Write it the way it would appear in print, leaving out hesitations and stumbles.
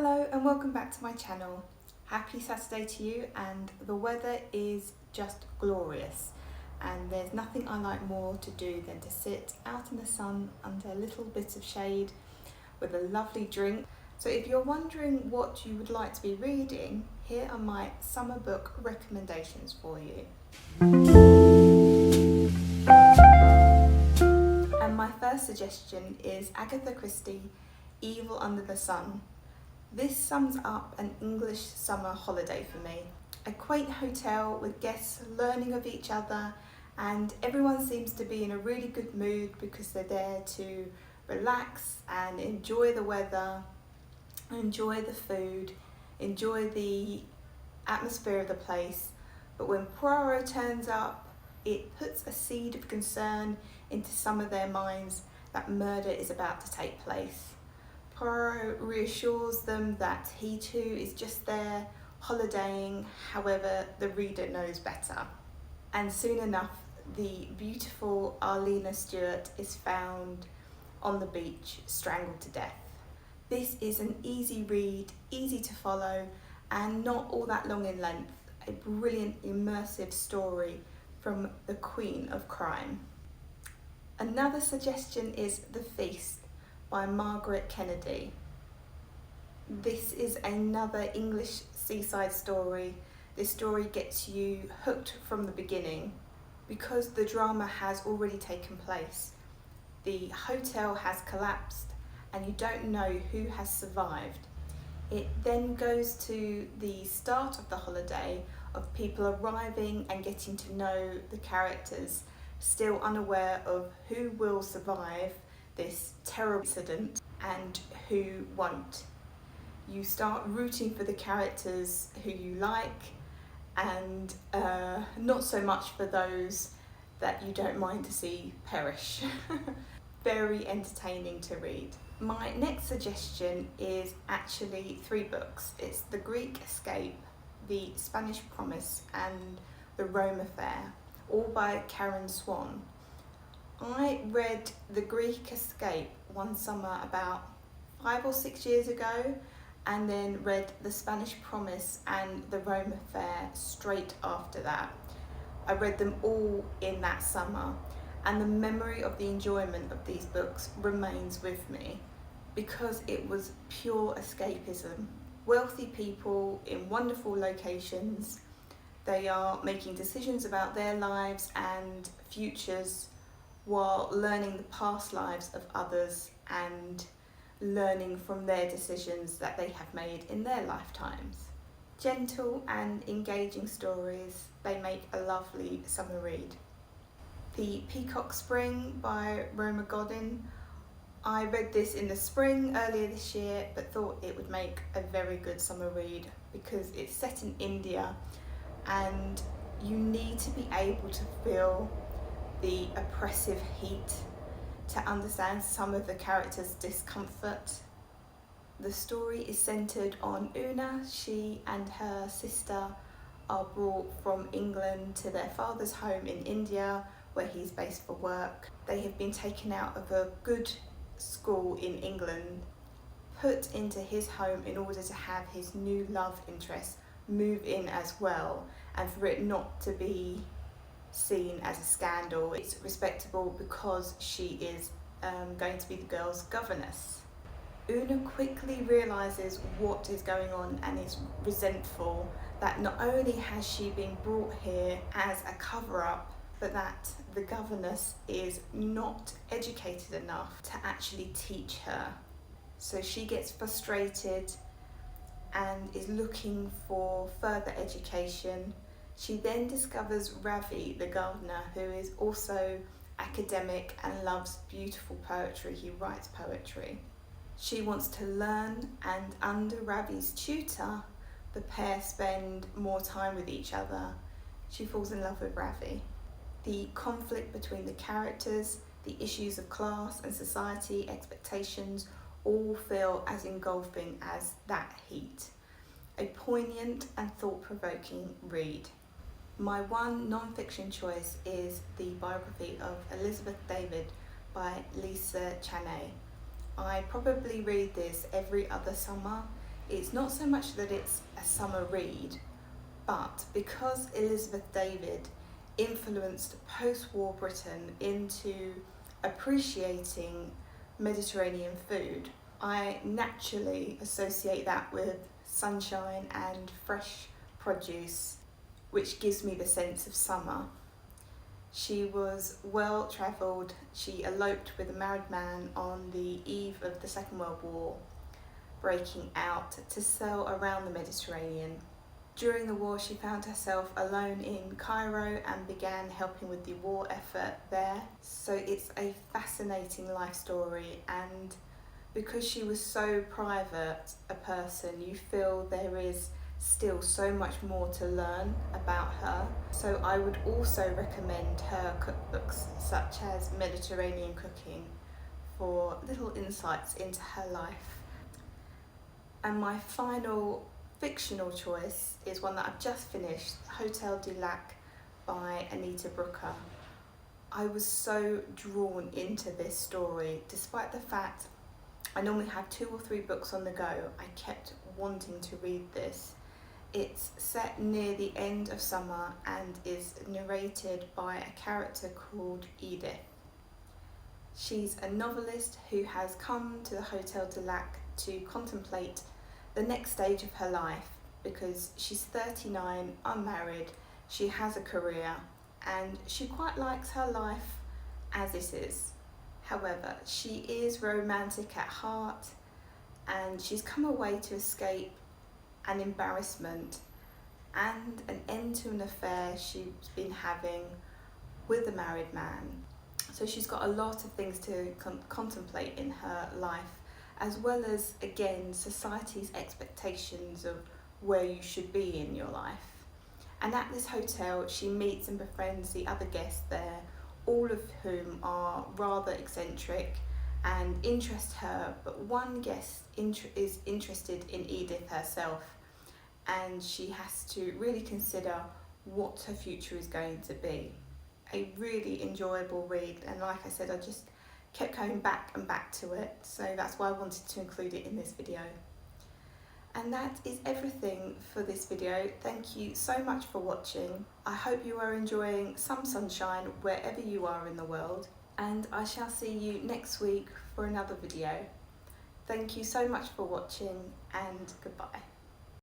Hello and welcome back to my channel. Happy Saturday to you, and the weather is just glorious and there's nothing I like more to do than to sit out in the sun under a little bit of shade with a lovely drink. So if you're wondering what you would like to be reading, here are my summer book recommendations for you. And my first suggestion is Agatha Christie, Evil Under the Sun. This sums up an English summer holiday for me. A quaint hotel with guests learning of each other, and everyone seems to be in a really good mood because they're there to relax and enjoy the weather, enjoy the food, enjoy the atmosphere of the place. But when Poirot turns up, it puts a seed of concern into some of their minds that murder is about to take place. Poirot reassures them that he too is just there holidaying, however the reader knows better. And soon enough, the beautiful Arlena Stewart is found on the beach, strangled to death. This is an easy read, easy to follow, and not all that long in length. A brilliant, immersive story from the Queen of Crime. Another suggestion is The Feast by Margaret Kennedy. This is another English seaside story. This story gets you hooked from the beginning because the drama has already taken place. The hotel has collapsed and you don't know who has survived. It then goes to the start of the holiday of people arriving and getting to know the characters, still unaware of who will survive this terrible incident and who won't. You start rooting for the characters who you like and not so much for those that you don't mind to see perish. Very entertaining to read. My next suggestion is actually 3 books. It's The Greek Escape, The Spanish Promise and The Rome Affair, all by Swan. I read The Greek Escape one summer about 5 or 6 years ago, and then read The Spanish Promise and The Rome Affair straight after that. I read them all in that summer, and the memory of the enjoyment of these books remains with me because it was pure escapism. Wealthy people in wonderful locations, they are making decisions about their lives and futures while learning the past lives of others and learning from their decisions that they have made in their lifetimes. Gentle and engaging stories, they make a lovely summer read. The Peacock Spring by Ruman Godden. I read this in the spring earlier this year, but thought it would make a very good summer read because it's set in India and you need to be able to feel the oppressive heat to understand some of the characters' discomfort. The story is centred on Una. She and her sister are brought from England to their father's home in India, where he's based for work. They have been taken out of a good school in England, put into his home in order to have his new love interest move in as well, and for it not to be seen as a scandal. It's respectable because she is going to be the girl's governess. Una quickly realises what is going on and is resentful that not only has she been brought here as a cover-up, but that the governess is not educated enough to actually teach her. So she gets frustrated and is looking for further education. She then discovers Ravi, the gardener, who is also academic and loves beautiful poetry. He writes poetry. She wants to learn, and under Ravi's tutor, the pair spend more time with each other. She falls in love with Ravi. The conflict between the characters, the issues of class and society, expectations, all feel as engulfing as that heat. A poignant and thought-provoking read. My one non-fiction choice is the biography of Elizabeth David by Cheney. I probably read this every other summer. It's not so much that it's a summer read, but because Elizabeth David influenced post-war Britain into appreciating Mediterranean food, I naturally associate that with sunshine and fresh produce, which gives me the sense of summer. She was well travelled. She eloped with a married man on the eve of the Second World War, breaking out to sail around the Mediterranean. During the war, she found herself alone in Cairo and began helping with the war effort there. So it's a fascinating life story, and because she was so private a person, you feel there is still so much more to learn about her. So I would also recommend her cookbooks such as Mediterranean Cooking for little insights into her life. And my final fictional choice is one that I've just finished, Hotel du Lac by Anita Brookner. I was so drawn into this story, despite the fact I normally have 2 or 3 books on the go. I kept wanting to read this. It's set near the end of summer and is narrated by a character called Edith. She's a novelist who has come to the Hotel du Lac to contemplate the next stage of her life, because she's 39, unmarried, she has a career, and she quite likes her life as it is. However, she is romantic at heart, and she's come away to escape an embarrassment and an end to an affair she's been having with a married man. So she's got a lot of things to contemplate in her life, as well as, again, society's expectations of where you should be in your life. And at this hotel, she meets and befriends the other guests there, all of whom are rather eccentric and interest her, but one guest is interested in Edith herself, and she has to really consider what her future is going to be. A really enjoyable read, and like I said, I just kept going back and back to it, so that's why I wanted to include it in this video. And that is everything for this video. Thank you so much for watching. I hope you are enjoying some sunshine wherever you are in the world, and I shall see you next week for another video. Thank you so much for watching, and goodbye.